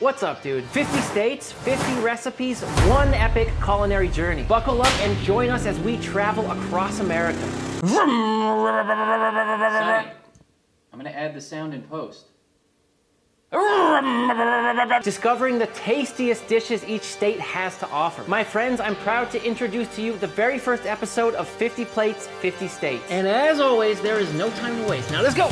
What's up, dude? 50 states, 50 recipes, one epic culinary journey. Buckle up and join us as we travel across America. Sonny, I'm gonna add the sound in post. Discovering the tastiest dishes each state has to offer. My friends, I'm proud to introduce to you the very first episode of 50 Plates, 50 States. And as always, there is no time to waste. Now let's go!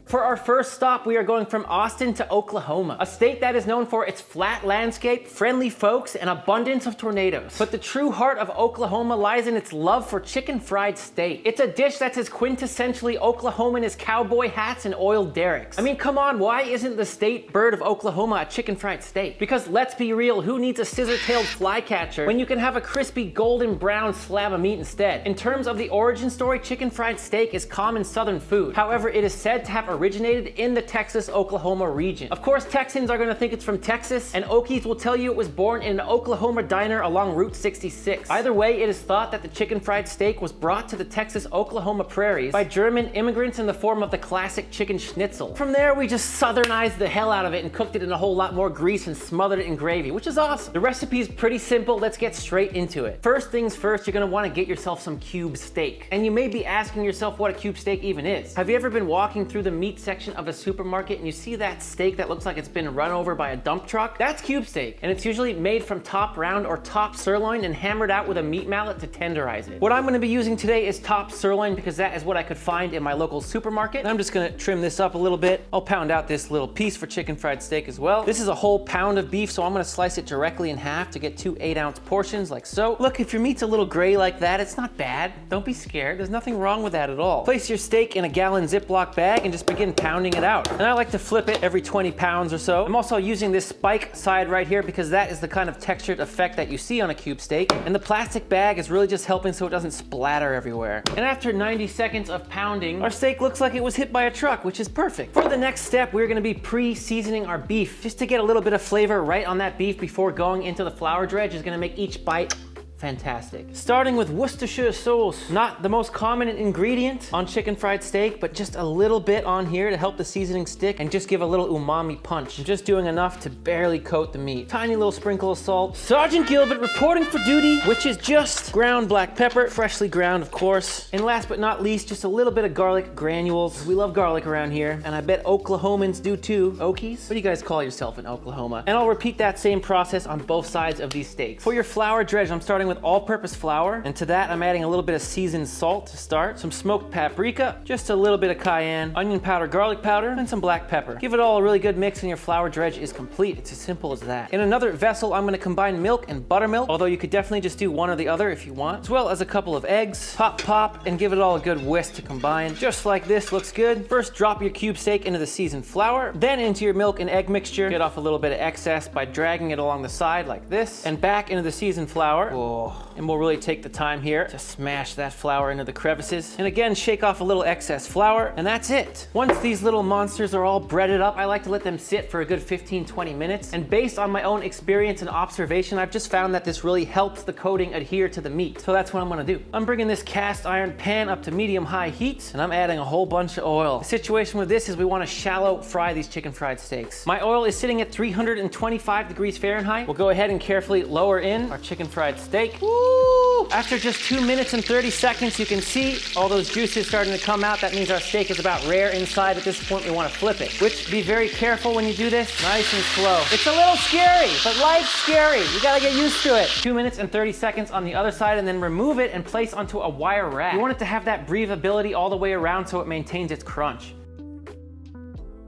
For our first stop, we are going from Austin to Oklahoma, a state that is known for its flat landscape, friendly folks, and abundance of tornadoes. But the true heart of Oklahoma lies in its love for chicken fried steak. It's a dish that's as quintessentially Oklahoman as cowboy hats and oiled derricks. I mean, come on, why isn't the state bird of Oklahoma a chicken fried steak? Because let's be real, who needs a scissor-tailed flycatcher when you can have a crispy golden brown slab of meat instead? In terms of the origin story, chicken fried steak is common southern food. However, it is said to have originated in the Texas-Oklahoma region. Of course, Texans are going to think it's from Texas, and Okies will tell you it was born in an Oklahoma diner along Route 66. Either way, it is thought that the chicken fried steak was brought to the Texas-Oklahoma prairies by German immigrants in the form of the classic chicken schnitzel. From there, we just southernized the hell out of it and cooked it in a whole lot more grease and smothered it in gravy, which is awesome. The recipe is pretty simple. Let's get straight into it. First things first, you're going to want to get yourself some cube steak. And you may be asking yourself what a cube steak even is. Have you ever been walking through the meat section of a supermarket and you see that steak that looks like it's been run over by a dump truck? That's cube steak, and it's usually made from top round or top sirloin and hammered out with a meat mallet to tenderize it. What I'm going to be using today is top sirloin because that is what I could find in my local supermarket. And I'm just going to trim this up a little bit. I'll pound out this little piece for chicken fried steak as well. This is a whole pound of beef, so I'm going to slice it directly in half to get 2 8-ounce portions like so. Look, if your meat's a little gray like that, it's not bad. Don't be scared. There's nothing wrong with that at all. Place your steak in a gallon Ziploc bag and just begin pounding it out. And I like to flip it every 20 pounds or so. I'm also using this spike side right here because that is the kind of textured effect that you see on a cube steak. And the plastic bag is really just helping so it doesn't splatter everywhere. And after 90 seconds of pounding, our steak looks like it was hit by a truck, which is perfect. For the next step, we're gonna be pre-seasoning our beef. Just to get a little bit of flavor right on that beef before going into the flour dredge is gonna make each bite fantastic. Starting with Worcestershire sauce. Not the most common ingredient on chicken fried steak, but just a little bit on here to help the seasoning stick and just give a little umami punch. I'm just doing enough to barely coat the meat. Tiny little sprinkle of salt. Sergeant Gilbert reporting for duty, which is just ground black pepper, freshly ground, of course. And last but not least, just a little bit of garlic granules. We love garlic around here, and I bet Oklahomans do too. Okies? What do you guys call yourself in Oklahoma? And I'll repeat that same process on both sides of these steaks. For your flour dredge, I'm starting with all-purpose flour, and to that I'm adding a little bit of seasoned salt to start, some smoked paprika, just a little bit of cayenne, onion powder, garlic powder, and some black pepper. Give it all a really good mix and your flour dredge is complete. It's as simple as that. In another vessel, I'm going to combine milk and buttermilk, although you could definitely just do one or the other if you want, as well as a couple of eggs. Pop, and give it all a good whisk to combine. Just like this, looks good. First, drop your cube steak into the seasoned flour, then into your milk and egg mixture. Get off a little bit of excess by dragging it along the side like this, and back into the seasoned flour. And we'll really take the time here to smash that flour into the crevices. And again, shake off a little excess flour, and that's it. Once these little monsters are all breaded up, I like to let them sit for a good 15-20 minutes. And based on my own experience and observation, I've just found that this really helps the coating adhere to the meat. So that's what I'm gonna do. I'm bringing this cast iron pan up to medium-high heat, and I'm adding a whole bunch of oil. The situation with this is we wanna shallow fry these chicken fried steaks. My oil is sitting at 325 degrees Fahrenheit. We'll go ahead and carefully lower in our chicken fried steak. Woo! After just 2 minutes and 30 seconds, you can see all those juices starting to come out. That means our steak is about rare inside. At this point, we want to flip it, which be very careful when you do this. Nice and slow. It's a little scary, but life's scary. You gotta get used to it. 2 minutes and 30 seconds on the other side, and then remove it and place onto a wire rack. You want it to have that breathability all the way around so it maintains its crunch.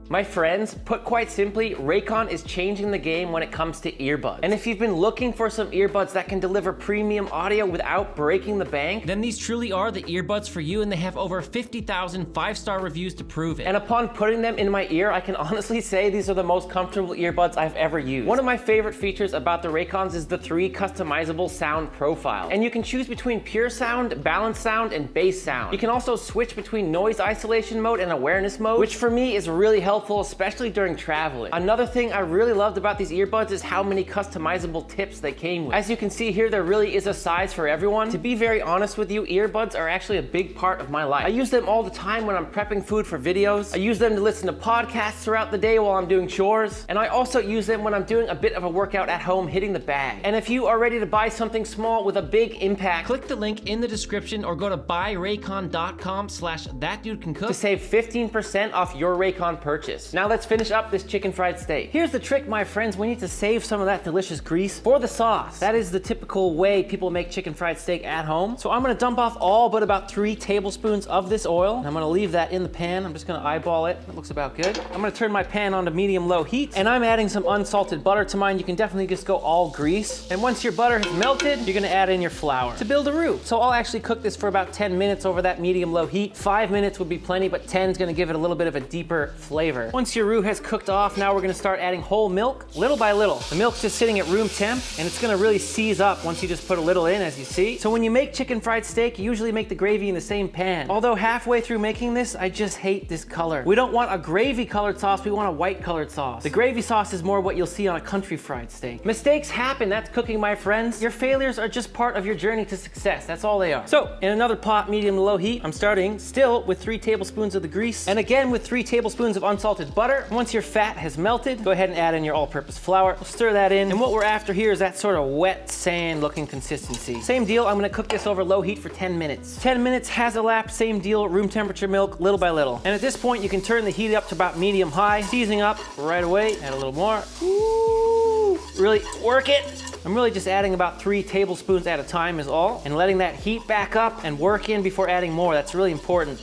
My friends, put quite simply, Raycon is changing the game when it comes to earbuds. And if you've been looking for some earbuds that can deliver premium audio without breaking the bank, then these truly are the earbuds for you, and they have over 50,000 5-star reviews to prove it. And upon putting them in my ear, I can honestly say these are the most comfortable earbuds I've ever used. One of my favorite features about the Raycons is the 3 customizable sound profiles. And you can choose between pure sound, balanced sound, and bass sound. You can also switch between noise isolation mode and awareness mode, which for me is really helpful helpful, especially during traveling. Another thing I really loved about these earbuds is how many customizable tips they came with. As you can see here, there really is a size for everyone. To be very honest with you, earbuds are actually a big part of my life. I use them all the time when I'm prepping food for videos. I use them to listen to podcasts throughout the day while I'm doing chores. And I also use them when I'm doing a bit of a workout at home, hitting the bag. And if you are ready to buy something small with a big impact, click the link in the description or go to buyraycon.com/ThatDudeCanCook to save 15% off your Raycon purchase. Now let's finish up this chicken fried steak. Here's the trick, my friends. We need to save some of that delicious grease for the sauce. That is the typical way people make chicken fried steak at home. So I'm gonna dump off all but about 3 tablespoons of this oil. I'm gonna leave that in the pan. I'm just gonna eyeball it. That looks about good. I'm gonna turn my pan on to medium-low heat, and I'm adding some unsalted butter to mine. You can definitely just go all grease. And once your butter has melted, you're gonna add in your flour to build a roux. So I'll actually cook this for about 10 minutes over that medium-low heat. 5 minutes would be plenty, but 10 is gonna give it a little bit of a deeper flavor. Once your roux has cooked off, now we're gonna start adding whole milk, little by little. The milk's just sitting at room temp, and it's gonna really seize up once you just put a little in, as you see. So when you make chicken fried steak, you usually make the gravy in the same pan. Although halfway through making this, I just hate this color. We don't want a gravy colored sauce, we want a white colored sauce. The gravy sauce is more what you'll see on a country fried steak. Mistakes happen, that's cooking, my friends. Your failures are just part of your journey to success, that's all they are. So in another pot, medium to low heat, I'm starting still with 3 tablespoons of the grease, and again with 3 tablespoons of unsalted butter. Once your fat has melted, go ahead and add in your all-purpose flour. We'll stir that in, and what we're after here is that sort of wet sand looking consistency. Same deal, I'm gonna cook this over low heat for 10 minutes. 10 minutes has elapsed, same deal, room temperature milk, little by little. And at this point, you can turn the heat up to about medium high, seasoning up right away, add a little more. Ooh, really work it. I'm really just adding about 3 tablespoons at a time is all, and letting that heat back up and work in before adding more. That's really important.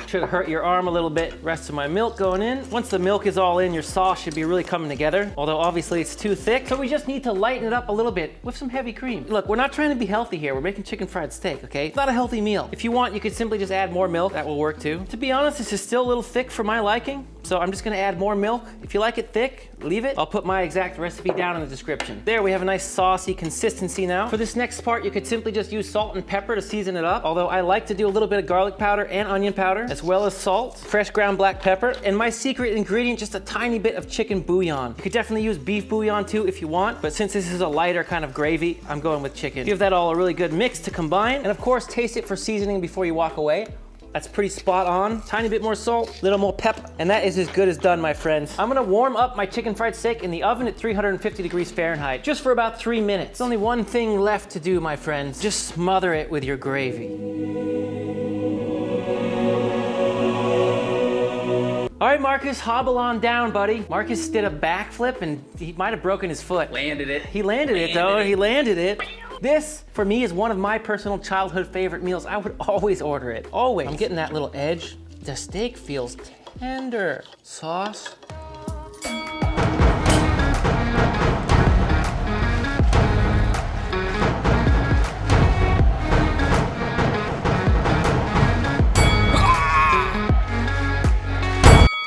Should hurt your arm a little bit. Rest of my milk going in. Once the milk is all in, your sauce should be really coming together, although obviously it's too thick. So we just need to lighten it up a little bit with some heavy cream. Look, we're not trying to be healthy here. We're making chicken fried steak, okay? It's not a healthy meal. If you want, you could simply just add more milk. That will work too. To be honest, this is still a little thick for my liking, so I'm just gonna add more milk. If you like it thick, leave it. I'll put my exact recipe down in the description. There, we have a nice saucy consistency now. For this next part, you could simply just use salt and pepper to season it up, although I like to do a little bit of garlic powder and onion powder, as well as salt, fresh ground black pepper, and my secret ingredient, just a tiny bit of chicken bouillon. You could definitely use beef bouillon too if you want, but since this is a lighter kind of gravy, I'm going with chicken. Give that all a really good mix to combine, and of course, taste it for seasoning before you walk away. That's pretty spot on. Tiny bit more salt, little more pep, and that is as good as done, my friends. I'm gonna warm up my chicken fried steak in the oven at 350 degrees Fahrenheit, just for about 3 minutes. There's only one thing left to do, my friends. Just smother it with your gravy. All right, Marcus, hobble on down, buddy. Marcus did a backflip and he might have broken his foot. Landed it. He landed it though, he landed it. This, for me, is one of my personal childhood favorite meals. I would always order it, always. I'm getting that little edge. The steak feels tender. Sauce.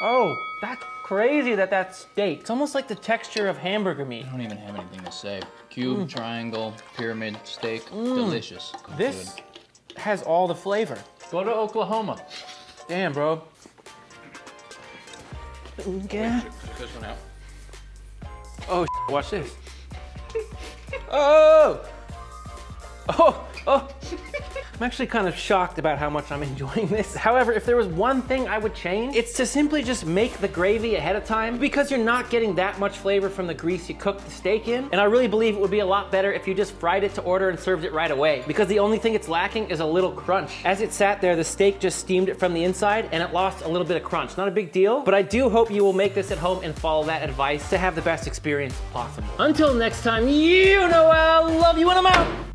Oh, that's crazy that's steak. It's almost like the texture of hamburger meat. I don't even have anything to say. Cube, triangle, pyramid, steak, delicious. This has all the flavor. Go to Oklahoma. Damn, bro. Yeah. Check this one out. Oh, watch this. Oh! Oh! Oh! I'm actually kind of shocked about how much I'm enjoying this. However, if there was one thing I would change, it's to simply just make the gravy ahead of time, because you're not getting that much flavor from the grease you cooked the steak in. And I really believe it would be a lot better if you just fried it to order and served it right away, because the only thing it's lacking is a little crunch. As it sat there, the steak just steamed it from the inside and it lost a little bit of crunch. Not a big deal, but I do hope you will make this at home and follow that advice to have the best experience possible. Until next time, you know I love you and I'm out.